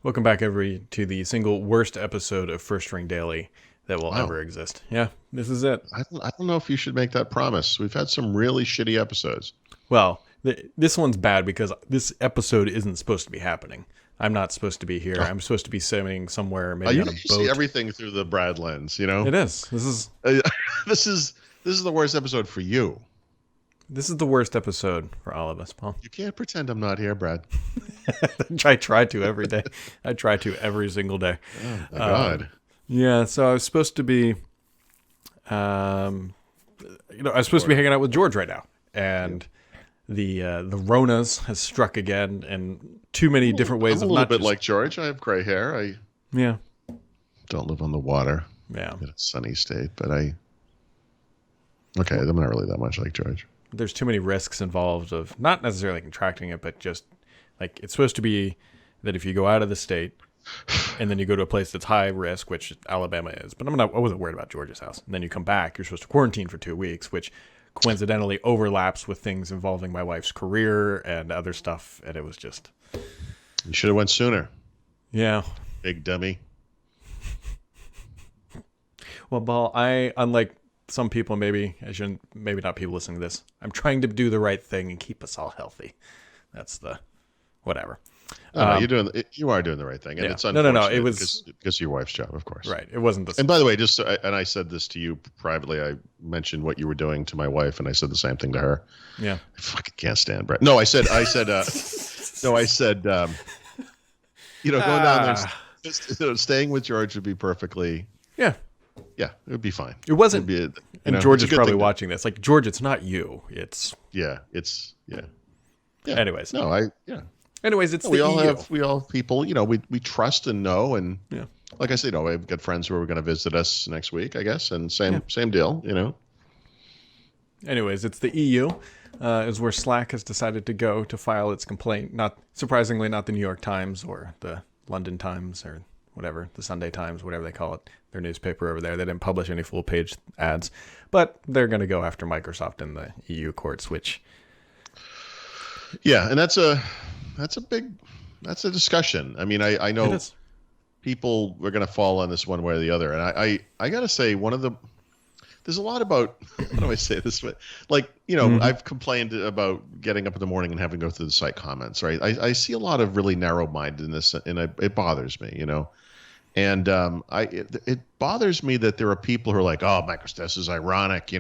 Welcome back, to the single worst episode of First Ring Daily that will Wow. ever exist. Yeah, this is it. I don't know if you should make that promise. We've had some really shitty episodes. Well, this one's bad because this episode isn't supposed to be happening. I'm not supposed to be here. Oh, I'm supposed to be sitting somewhere, maybe you, on a you see boat. everything through the Brad lens, you know? It is. This is Uh, this is the worst episode for you. this is the worst episode for all of us, Paul. You can't pretend I'm not here, Brad. I try to every day. I try to every single day. Oh my God. Yeah, so I was supposed to be, um, I was supposed to be hanging out with George right now, and the Ronas has struck again, and too many different ways I'm a of little not bit just, like George. I have gray hair. I yeah, don't live on the water yeah. in a sunny state, but okay, I'm not really that much like George. There's too many risks involved of not necessarily contracting it, but just like it's supposed to be that if you go out of the state and then you go to a place that's high risk, which Alabama is, but I wasn't worried about George's house. And then you come back, you're supposed to quarantine for 2 weeks, which coincidentally overlaps with things involving my wife's career and other stuff. And it was just, You should have went sooner, yeah. big dummy. Well, Paul, unlike some people, maybe not people listening to this, I'm trying to do the right thing and keep us all healthy. That's the whatever. No, you are doing the right thing, and Yeah. it's No. unfortunate It was because of your wife's job, of course. right. It wasn't the And by the way, and I said this to you privately. I mentioned what you were doing to my wife, and I said the same thing to her. yeah. I fucking can't stand Brett. No, no, I said, going down there, staying with George would be perfectly, Yeah. yeah, it would be fine. It wasn't. It'd be, And George it's a is good probably thing watching this. Like, George, it's not you. It's yeah, yeah. anyways. No, yeah. Anyways, it's We the all EU. have people, we trust and know, and Yeah. like I said, I've got friends who are going to visit us next week, I guess, and same deal. Anyways, it's the EU. Is where Slack has decided to go to file its complaint. Not surprisingly, not the New York Times or the London Times or whatever, the Sunday Times, whatever they call it, their newspaper over there. They didn't publish any full page ads, but they're going to go after Microsoft in the EU courts, which Yeah, and that's a discussion. I mean, I it know is. people are going to fall on this one way or the other, and I got to say there's a lot about how do I say this, but like I've complained about getting up in the morning and having to go through the site comments, right? I see a lot of really narrow-mindedness, and it bothers me, and it bothers me that there are people who are like, oh, Microsoft, this is ironic,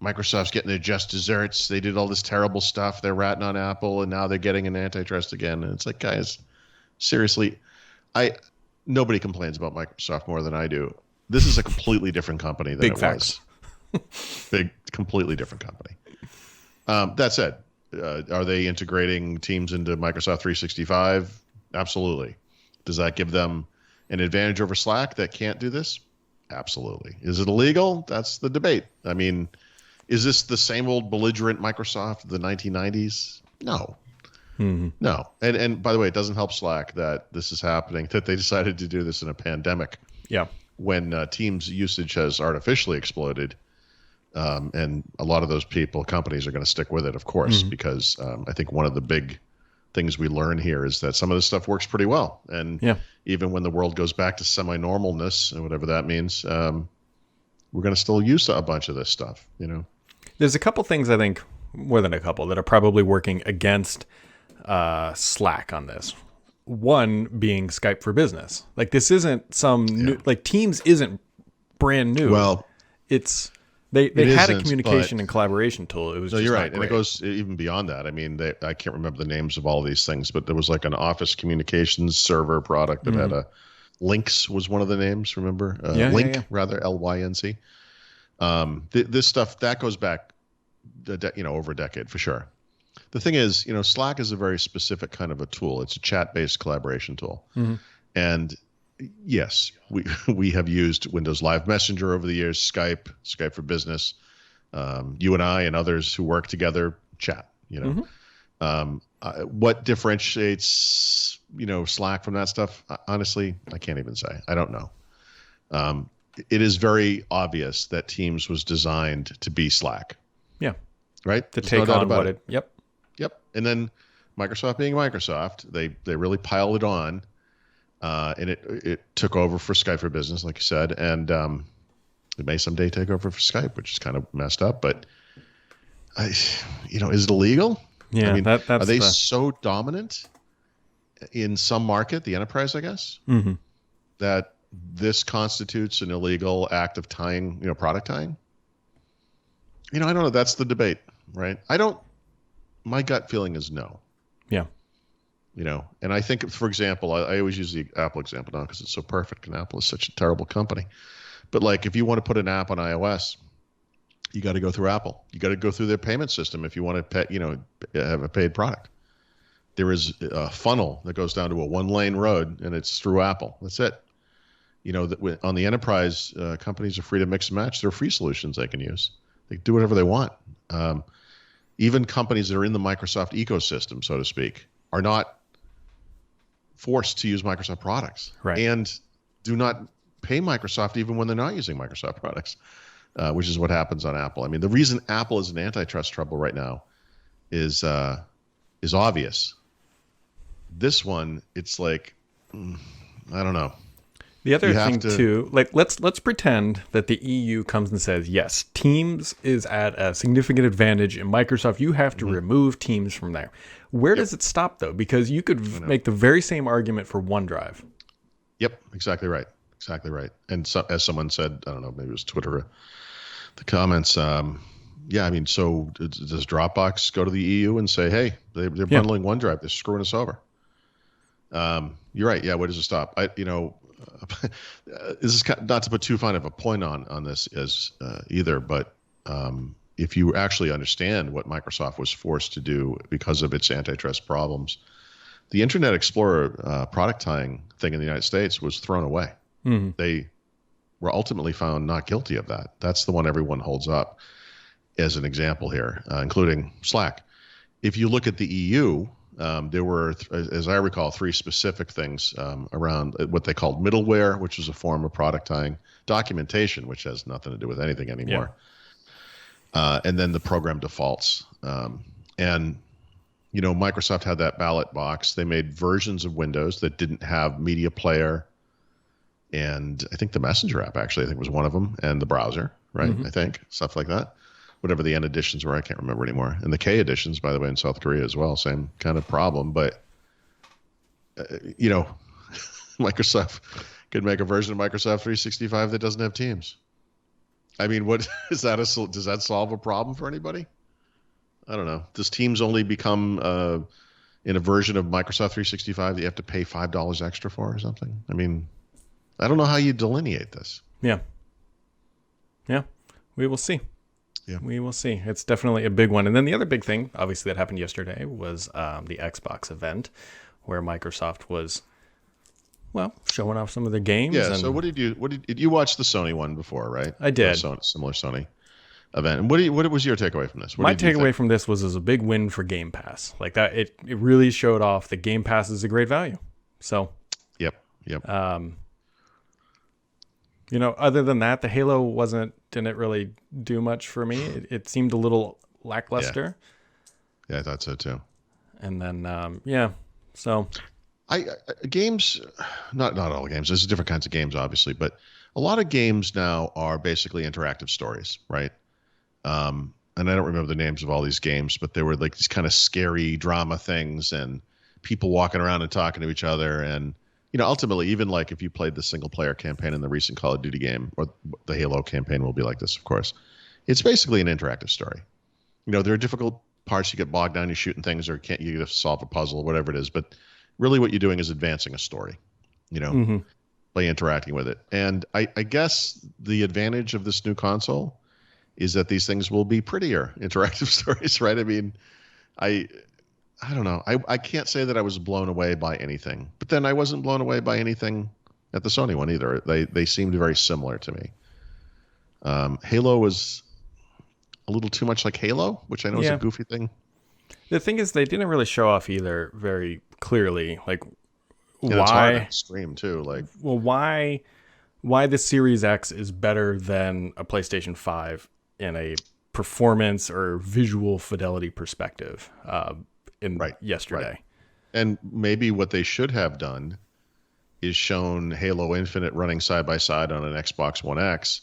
Microsoft's getting their just desserts. They did all this terrible stuff. They're ratting on Apple, and now they're getting an antitrust again. And it's like, guys, seriously, nobody complains about Microsoft more than I do. This is a completely different company than Big it facts. was. Completely different company. That said, are they integrating Teams into Microsoft 365? Absolutely. Does that give them an advantage over Slack that can't do this? Absolutely. Is it illegal? That's the debate. I mean, is this the same old belligerent Microsoft of the 1990s? No. Mm-hmm. No. And by the way, it doesn't help Slack that this is happening, that they decided to do this in a pandemic Yeah. when Teams usage has artificially exploded. And a lot of those companies are going to stick with it, of course, because I think one of the big things we learn here is that some of this stuff works pretty well. And even when the world goes back to semi-normalness, and whatever that means, we're going to still use a bunch of this stuff, There's a couple things, I think, more than a couple, that are probably working against Slack on this. One being Skype for Business. Like, this isn't some new, like, Teams isn't brand new. Well, they had a isn't, communication and collaboration tool. It was no, just you're not right. And great. it goes even beyond that. I mean, I can't remember the names of all these things, but there was like an office communications server product that had Lynx was one of the names, remember? Lync, rather, Lync. This stuff, that goes back over a decade for sure. The thing is, Slack is a very specific kind of a tool. It's a chat-based collaboration tool. And yes, we have used Windows Live Messenger over the years, Skype for Business. You and I and others who work together chat. What differentiates Slack from that stuff? Honestly, I can't even say. I don't know. It is very obvious that Teams was designed to be Slack. Yeah. Right? To There's take no doubt on about what it. Yep. Yep. And then Microsoft being Microsoft, they really piled it on. and it took over for Skype for Business, like you said, and it may someday take over for Skype, which is kind of messed up. But is it illegal? Yeah, I mean, that's are they so dominant in some market, the enterprise, I guess, that this constitutes an illegal act of tying, product tying? I don't know. That's the debate, right? My gut feeling is no. Yeah. And I think, for example, I always use the Apple example now because it's so perfect, and Apple is such a terrible company. But like, if you want to put an app on iOS, you got to go through Apple. You got to go through their payment system if you want to have a paid product. There is a funnel that goes down to a one-lane road, and it's through Apple. That's it. On the enterprise, companies are free to mix and match. They're free solutions they can use. They do whatever they want. Even companies that are in the Microsoft ecosystem, so to speak, are not forced to use Microsoft products, right, and do not pay Microsoft even when they're not using Microsoft products, which is what happens on Apple. I mean, the reason Apple is in antitrust trouble right now is obvious. This one, it's like, I don't know. The other thing too, like let's pretend that the EU comes and says, yes, Teams is at a significant advantage in Microsoft. You have to remove Teams from there. Where does it stop though? Because you could make the very same argument for OneDrive. Yep, exactly right. Exactly right. And so, as someone said, I don't know, maybe it was Twitter, the comments. Yeah, I mean, so does Dropbox go to the EU and say, hey, they're bundling OneDrive, they're screwing us over? You're right. Yeah, where does it stop? This is not to put too fine of a point on this as either, but if you actually understand what Microsoft was forced to do because of its antitrust problems, the Internet Explorer product tying thing in the United States was thrown away. They were ultimately found not guilty of that. That's the one everyone holds up as an example here, including Slack. If you look at the EU, there were, as I recall, 3 specific things around what they called middleware, which was a form of product tying, documentation, which has nothing to do with anything anymore, and then the program defaults. And Microsoft had that ballot box. They made versions of Windows that didn't have media player, and I think the Messenger app actually, I think was one of them, and the browser, right? I think stuff like that. Whatever the N editions were, I can't remember anymore. And the K editions, by the way, in South Korea as well, same kind of problem. But Microsoft could make a version of Microsoft 365 that doesn't have Teams. I mean, what is that? Does that solve a problem for anybody? I don't know. Does Teams only become in a version of Microsoft 365 that you have to pay $5 extra for or something? I mean, I don't know how you delineate this. Yeah, we will see. Yeah, we will see. It's definitely a big one. And then the other big thing, obviously, that happened yesterday was the Xbox event, where Microsoft was, showing off some of their games. Yeah. So did you watch the Sony one before, right? I did. Similar Sony event. And what was your takeaway from this? My takeaway from this was a big win for Game Pass. Like that, it really showed off that Game Pass is a great value. So. Yep. Other than that, the Halo didn't really do much for me. It seemed a little lackluster. Yeah, I thought so too. And then, so games, not all games. There's different kinds of games, obviously, but a lot of games now are basically interactive stories, right? And I don't remember the names of all these games, but they were like these kind of scary drama things and people walking around and talking to each other. And ultimately, even like if you played the single player campaign in the recent Call of Duty game, or the Halo campaign will be like this, of course, it's basically an interactive story. There are difficult parts you get bogged down, you're shooting things, or you have to solve a puzzle, or whatever it is. But really what you're doing is advancing a story, by interacting with it. And I guess the advantage of this new console is that these things will be prettier interactive stories, right? I mean, I don't know. I can't say that I was blown away by anything, but then I wasn't blown away by anything at the Sony one either. They seemed very similar to me. Halo was a little too much like Halo, which I know is a goofy thing. The thing is, they didn't really show off either very clearly. Like, and why? It's hard to stream too. Like, why the Series X is better than a PlayStation 5 in a performance or visual fidelity perspective. Yesterday. Right. And maybe what they should have done is shown Halo Infinite running side by side on an Xbox One X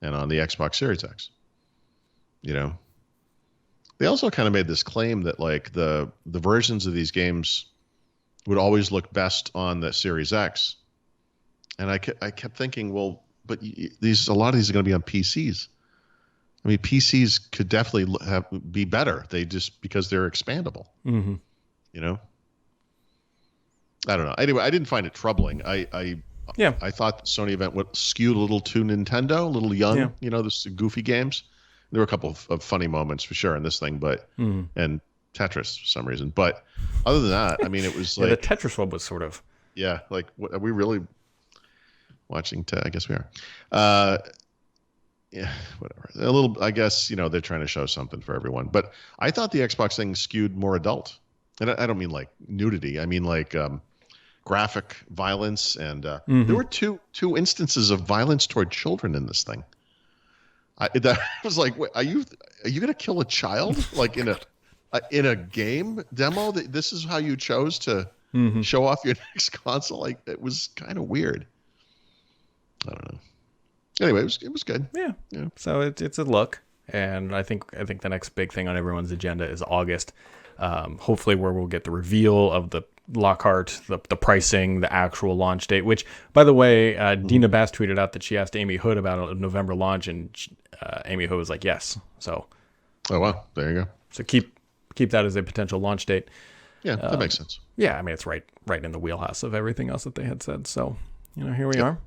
and on the Xbox Series X. You know, they also kind of made this claim that like the versions of these games would always look best on the Series X, and I kept thinking, well, but a lot of these are going to be on PCs. I mean, PCs could definitely be better. They just because they're expandable. Mm-hmm. You know, I don't know. Anyway, I didn't find it troubling. I thought the Sony event would skew a little too Nintendo, a little young. Yeah. You know, the goofy games. There were a couple of funny moments for sure in this thing, but and Tetris for some reason. But other than that, I mean, it was like the Tetris one was sort of like what, are we really watching? I guess we are. Yeah, whatever. A little. I guess they're trying to show something for everyone. But I thought the Xbox thing skewed more adult, and I don't mean like nudity. I mean like graphic violence, and there were two instances of violence toward children in this thing. I was like, wait, are you gonna kill a child like in a game demo? This is how you chose to show off your next console? Like it was kind of weird. I don't know. Anyway, it was good. Yeah. So it's a look, and I think the next big thing on everyone's agenda is August. Hopefully, where we'll get the reveal of the Lockhart, the pricing, the actual launch date. Which, by the way, Dina Bass tweeted out that she asked Amy Hood about a November launch, and Amy Hood was like, yes. So. Oh wow! There you go. So keep that as a potential launch date. Yeah, that makes sense. Yeah, I mean it's right in the wheelhouse of everything else that they had said. So here we are.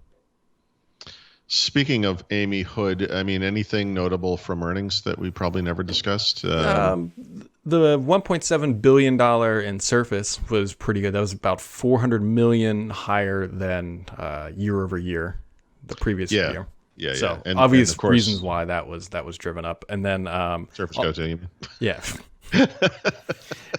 Speaking of Amy Hood, I mean, anything notable from earnings that we probably never discussed? The $1.7 billion in Surface was pretty good. That was about $400 million higher than year over year, the previous year. Yeah, so and obvious of course, reasons why that was driven up, and then Surface Go to you. Yeah.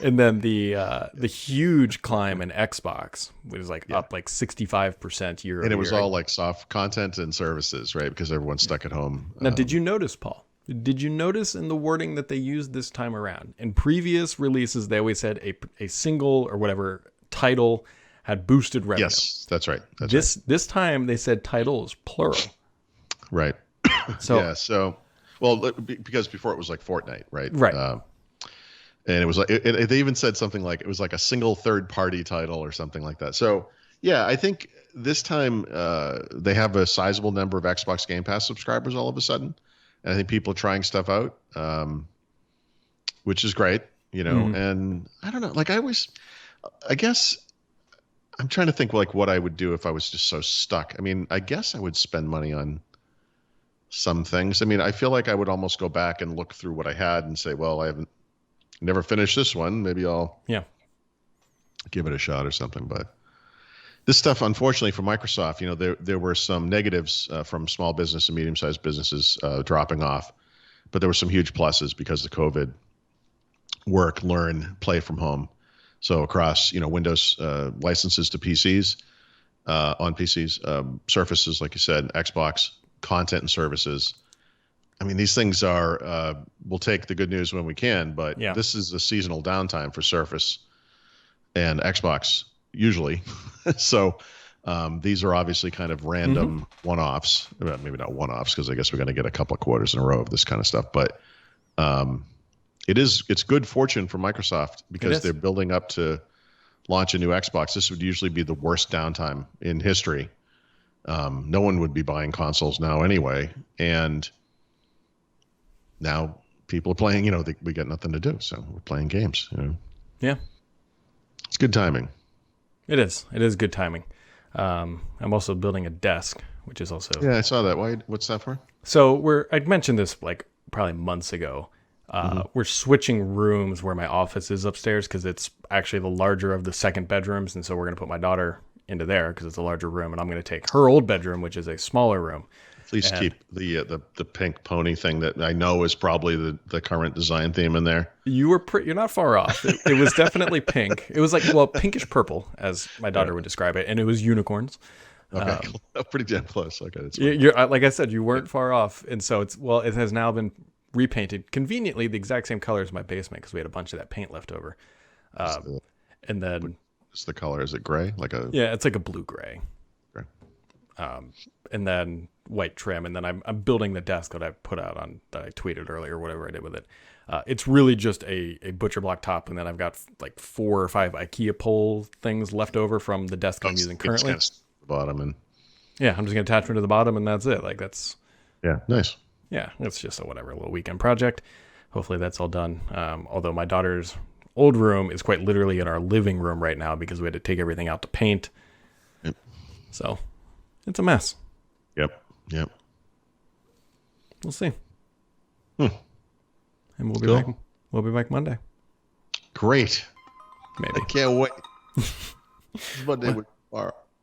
And then the huge climb in Xbox was up like 65% year over year. And it was all like soft content and services, right? Because everyone's stuck at home. Now, did you notice, Paul? Did you notice in the wording that they used this time around? In previous releases, they always said a single or whatever title had boosted revenue. Yes, that's right. This time they said titles plural. Right. So because before it was like Fortnite, right? Right. And it was like they even said something like it was like a single third-party title or something like that. So yeah, I think this time they have a sizable number of Xbox Game Pass subscribers all of a sudden, and I think people are trying stuff out, which is great, And I don't know, like I guess I'm trying to think like what I would do if I was just so stuck. I mean, I guess I would spend money on some things. I mean, I feel like I would almost go back and look through what I had and say, well, I haven't. Never finished this one. Maybe I'll give it a shot or something. But this stuff, unfortunately, for Microsoft, there were some negatives from small business and medium-sized businesses dropping off, but there were some huge pluses because of COVID. Work, learn, play from home. So across, Windows licenses to PCs, on PCs, Surfaces, like you said, Xbox, content and services. I mean, these things are, we'll take the good news when we can, but this is a seasonal downtime for Surface and Xbox usually. So these are obviously kind of random one-offs. Well, maybe not one-offs because I guess we're going to get a couple of quarters in a row of this kind of stuff. But it's good fortune for Microsoft because they're building up to launch a new Xbox. This would usually be the worst downtime in history. No one would be buying consoles now anyway. And now people are playing, we got nothing to do, so we're playing games. Yeah, it's good timing. It is good timing. I'm also building a desk, which is also I saw that. What's that for? So I'd mentioned this like probably months ago. We're switching rooms where my office is upstairs because it's actually the larger of the second bedrooms, and so we're going to put my daughter into there because it's a larger room, and I'm going to take her old bedroom, which is a smaller room. Please keep the pink pony thing that I know is probably the current design theme in there. You're not far off. It was definitely pink. It was like pinkish purple, as my daughter would describe it, and it was unicorns. Okay, pretty damn close. Okay, that's you're like I said, you weren't far off, and so it has now been repainted conveniently the exact same color as my basement because we had a bunch of that paint left over, and then What's the color? Is it gray? Like a Yeah, it's like a blue gray. Gray. And then white trim, and then I'm building the desk that I put out on that I tweeted earlier, whatever I did with it. It's really just a butcher block top, and then I've got like 4 or 5 IKEA pole things left over from the desk I'm using currently. It's kind of the bottom and Yeah, I'm just gonna attach them to the bottom, and that's it. Like that's nice. yeah, it's just a little weekend project. Hopefully that's all done. Although my daughter's old room is quite literally in our living room right now because we had to take everything out to paint. Yep. So it's a mess. Yep. We'll see. And we'll be Cool. back. We'll be back Monday. Great. Maybe. I can't wait. Monday with tomorrow.